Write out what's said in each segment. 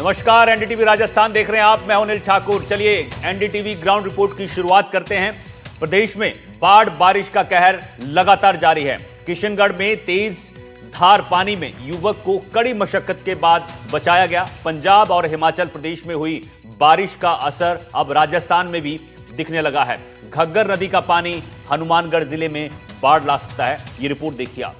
नमस्कार, एनडीटीवी राजस्थान देख रहे हैं आप। मैं हूं अनिल ठाकुर। चलिए एनडीटीवी ग्राउंड रिपोर्ट की शुरुआत करते हैं। प्रदेश में बाढ़ बारिश का कहर लगातार जारी है। किशनगढ़ में तेज धार पानी में युवक को कड़ी मशक्कत के बाद बचाया गया। पंजाब और हिमाचल प्रदेश में हुई बारिश का असर अब राजस्थान में भी दिखने लगा है। घग्गर नदी का पानी हनुमानगढ़ जिले में बाढ़ ला सकता है। ये रिपोर्ट देखिए आप।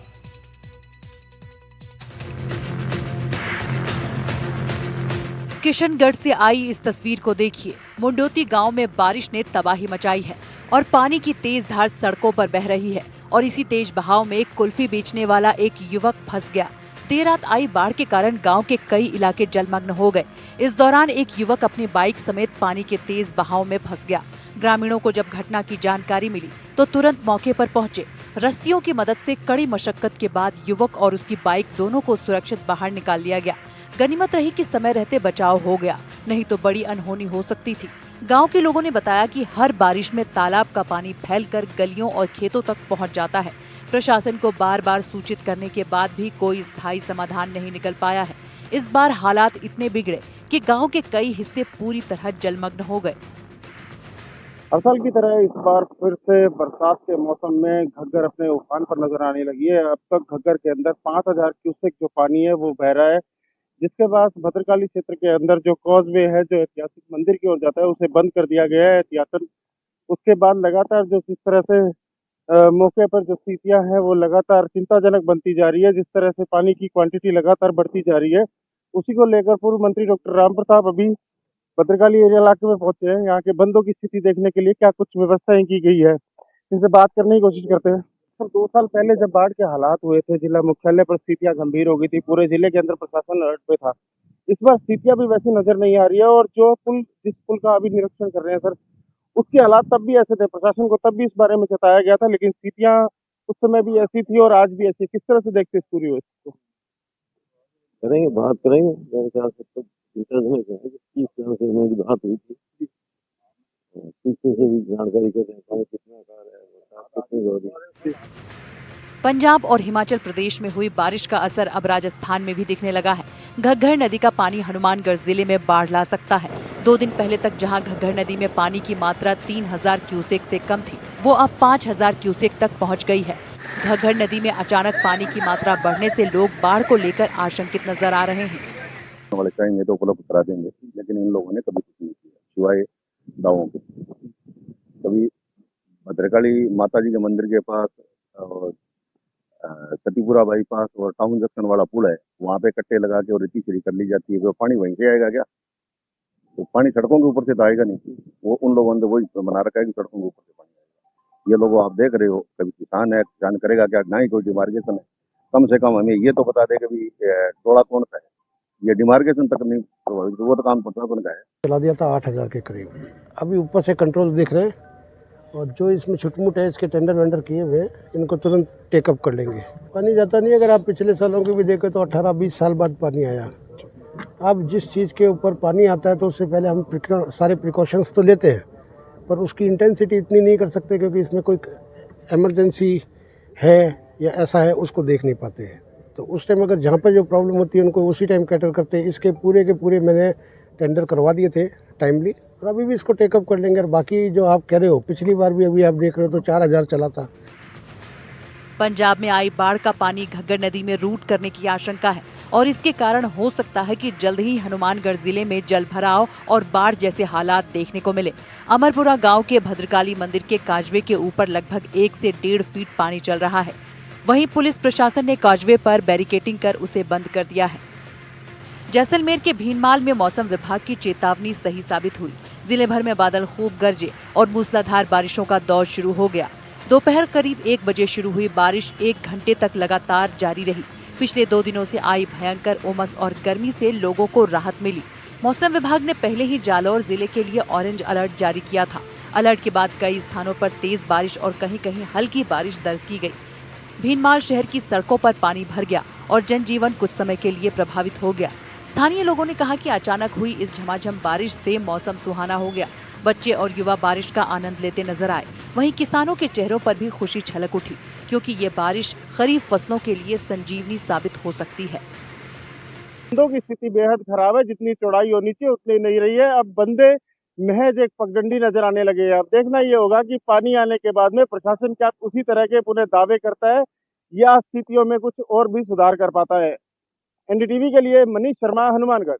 किशनगढ़ से आई इस तस्वीर को देखिए। मुंडोती गांव में बारिश ने तबाही मचाई है और पानी की तेज धार सड़कों पर बह रही है और इसी तेज बहाव में कुल्फी बेचने वाला एक युवक फंस गया। देर रात आई बाढ़ के कारण गांव के कई इलाके जलमग्न हो गए। इस दौरान एक युवक अपनी बाइक समेत पानी के तेज बहाव में फंस गया। ग्रामीणों को जब घटना की जानकारी मिली तो तुरंत मौके पर पहुंचे। रस्सियों की मदद से कड़ी मशक्कत के बाद युवक और उसकी बाइक दोनों को सुरक्षित बाहर निकाल लिया गया। गनीमत रही कि समय रहते बचाव हो गया, नहीं तो बड़ी अनहोनी हो सकती थी। गांव के लोगों ने बताया कि हर बारिश में तालाब का पानी फैलकर गलियों और खेतों तक पहुंच जाता है। प्रशासन को बार बार सूचित करने के बाद भी कोई स्थायी समाधान नहीं निकल पाया है। इस बार हालात इतने बिगड़े कि गांव के कई हिस्से पूरी तरह जलमग्न हो गए। हर साल की तरह इस बार फिर से बरसात के मौसम में घग्गर अपने उफान पर नजर आने लगी है। अब तक घग्गर के अंदर 5000 क्यूसेक जो पानी है वो बह रहा है, जिसके बाद भद्रकाली क्षेत्र के अंदर जो कॉजवे है जो ऐतिहासिक मंदिर की ओर जाता है उसे बंद कर दिया गया है एहतियातन। उसके बाद लगातार जो जिस तरह से मौके पर जो स्थितियां हैं वो लगातार चिंताजनक बनती जा रही है। जिस तरह से पानी की क्वांटिटी लगातार बढ़ती जा रही है, उसी को लेकर पूर्व मंत्री डॉक्टर राम प्रताप अभी भद्रकाली एरिया इलाके में पहुंचे हैं। यहाँ के बंदों की स्थिति देखने के लिए क्या कुछ व्यवस्थाएं की गई है, इनसे बात करने की कोशिश करते हैं। सर, 2 साल पहले जब बाढ़ के हालात हुए थे, जिला मुख्यालय पर स्थितियां गंभीर हो गई थी, पूरे जिले के अंदर प्रशासन अलर्ट पे था। इस बार स्थितियां भी वैसी नजर नहीं आ रही है और जिस पुल का अभी निरीक्षण कर रहे हैं सर, उसके हालात तब भी ऐसे थे। प्रशासन को तब भी इस बारे में जताया गया था, लेकिन स्थितियां उस समय भी ऐसी थी और आज भी ऐसी। किस तरह से देखते इस पूरी व्यवस्था को? करेंगे, बात करेंगे। मेरे ख्याल से तो इंटरनेट है किस तरह से मेरी बात हुई थी, पीछे से भी जानकारी कर रहे हैं कितना कार है, कितनी हो रही है। पंजाब और हिमाचल प्रदेश में हुई बारिश का असर अब राजस्थान में भी दिखने लगा है। घग्गर नदी का पानी हनुमानगढ़ जिले में बाढ़ ला सकता है। 2 दिन पहले तक जहां घग्गर नदी में पानी की मात्रा 3000 क्यूसेक से कम थी, वो अब 5000 क्यूसेक तक पहुंच गई है। घग्गर नदी में अचानक पानी की मात्रा बढ़ने से लोग बाढ़ को लेकर आशंकित नजर आ रहे हैं। वाले चाहेंगे तो उपलब्ध करा देंगे, लेकिन इन लोगों ने कभी कुछ नहीं किया सिवाय दावों के। कभी भद्रकाली माता जी के मंदिर के पास और सतीपुरा बाईपास और टाउन जंक्शन वाला पुल है, वहाँ पे कट्टे लगा के और रेती सीढ़ी कर ली जाती है। तो पानी वहीं से आएगा क्या? तो पानी सड़कों के ऊपर से तो आएगा नहीं। वो उन लोगों ने वही बना रखा है कि सड़कों के ऊपर से पानी आएगा। ये लोग आप देख रहे हो, कभी किसान है, किसान करेगा क्या? ना ही कोई डिमार्केशन है। कम से कम हमें ये तो बता दे कि टोला कौन सा है, ये डिमार्केशन तक नहीं प्रभावित, वो तो काम प्रशासन का है। चला दिया था 8000 के करीब। अभी ऊपर से कंट्रोल दिख रहे हैं और जो इसमें छुटमुट है इसके टेंडर वेंडर किए हुए, इनको तुरंत टेकअप कर लेंगे। पानी जाता नहीं। अगर आप पिछले सालों की भी देखें तो 18-20 साल बाद पानी आया। अब जिस चीज़ के ऊपर पानी आता है तो उससे पहले हम सारे प्रिकॉशंस तो लेते हैं, पर उसकी इंटेंसिटी इतनी नहीं कर सकते क्योंकि इसमें कोई इमरजेंसी है या ऐसा है उसको देख नहीं पाते हैं। तो उस टाइम अगर जहाँ पर जो प्रॉब्लम होती है उनको उसी टाइम कैटर करते हैं। इसके पूरे के पूरे मैंने टेंडर करवा दिए थे टाइमली, और अभी भी इसको टेकअप कर लेंगे। और बाकी जो आप कह रहे हो, पिछली बार भी अभी आप देख रहे हो तो 4000 चला था। पंजाब में आई बाढ़ का पानी घग्गर नदी में रूट करने की आशंका है और इसके कारण हो सकता है कि जल्द ही हनुमानगढ़ जिले में जल भराव और बाढ़ जैसे हालात देखने को मिले। अमरपुरा गांव के भद्रकाली मंदिर के काजवे के ऊपर लगभग 1 से 1.5 फीट पानी चल रहा है। वहीं पुलिस प्रशासन ने काजवे पर बैरिकेडिंग कर उसे बंद कर दिया है। जैसलमेर के भीनमाल में मौसम विभाग की चेतावनी सही साबित हुई। जिले भर में बादल खूब गरजे और मूसलाधार बारिशों का दौर शुरू हो गया। दोपहर करीब 1 बजे शुरू हुई बारिश 1 घंटे तक लगातार जारी रही। पिछले 2 दिनों से आई भयंकर उमस और गर्मी से लोगों को राहत मिली। मौसम विभाग ने पहले ही जालौर जिले के लिए ऑरेंज अलर्ट जारी किया था। अलर्ट के बाद कई स्थानों पर तेज बारिश और कहीं-कहीं हल्की बारिश दर्ज की गई। भीनमाल शहर की सड़कों पर पानी भर गया और जनजीवन कुछ समय के लिए प्रभावित हो गया। स्थानीय लोगों ने कहा कि अचानक हुई इस झमाझम बारिश से मौसम सुहाना हो गया। बच्चे और युवा बारिश का आनंद लेते नजर आए। वहीं किसानों के चेहरों पर भी खुशी छलक उठी, क्योंकि ये बारिश खरीफ फसलों के लिए संजीवनी साबित हो सकती है। बंदों की स्थिति बेहद खराब है, जितनी चौड़ाई होनी चाहिए उतनी नहीं रही है। अब बंदे महज एक पगडंडी नजर आने लगे हैं। अब देखना ये होगा कि पानी आने के बाद में प्रशासन क्या उसी तरह के पुनः दावे करता है या स्थितियों में कुछ और भी सुधार कर पाता है। एनडीटीवी के लिए मनीष शर्मा, हनुमानगढ़।